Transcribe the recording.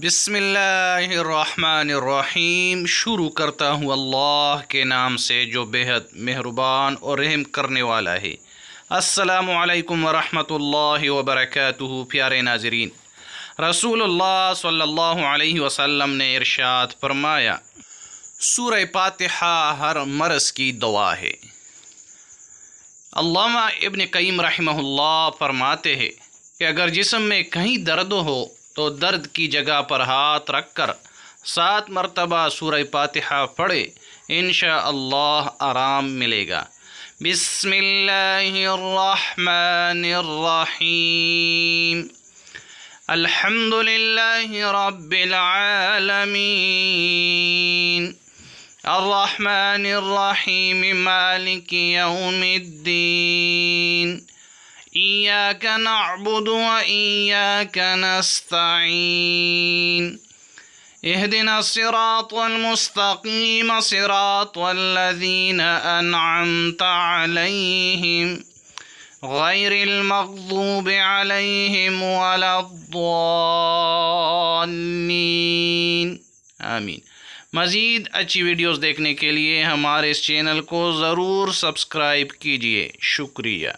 بسم اللہ الرحمن الرحیم۔ شروع کرتا ہوں اللہ کے نام سے جو بےحد مہربان اور رحم کرنے والا ہے۔ السلام علیکم ورحمۃ اللہ وبرکاتہ۔ پیارے ناظرین، رسول اللہ صلی اللہ علیہ وسلم نے ارشاد فرمایا، سورہ فاتحہ ہر مرض کی دوا ہے۔ علامہ ابن قیم رحمہ اللہ فرماتے ہیں کہ اگر جسم میں کہیں درد ہو تو درد کی جگہ پر ہاتھ رکھ کر 7 مرتبہ سورہ فاتحہ پڑھے، انشاءاللہ آرام ملے گا۔ بسم اللہ الرحمن الرحیم، الحمد للہ رب العالمین، الرحمن الرحیم، مالک یوم الدین، ایاک نعبد و ایاک نستعین، اہدنا الصراط المستقیم، صراط الذین انعمت علیہم غیر المغضوب علیہم ولا الضالین، آمین۔ مزید اچھی ویڈیوز دیکھنے کے لیے ہمارے اس چینل کو ضرور سبسکرائب کیجیے۔ شکریہ۔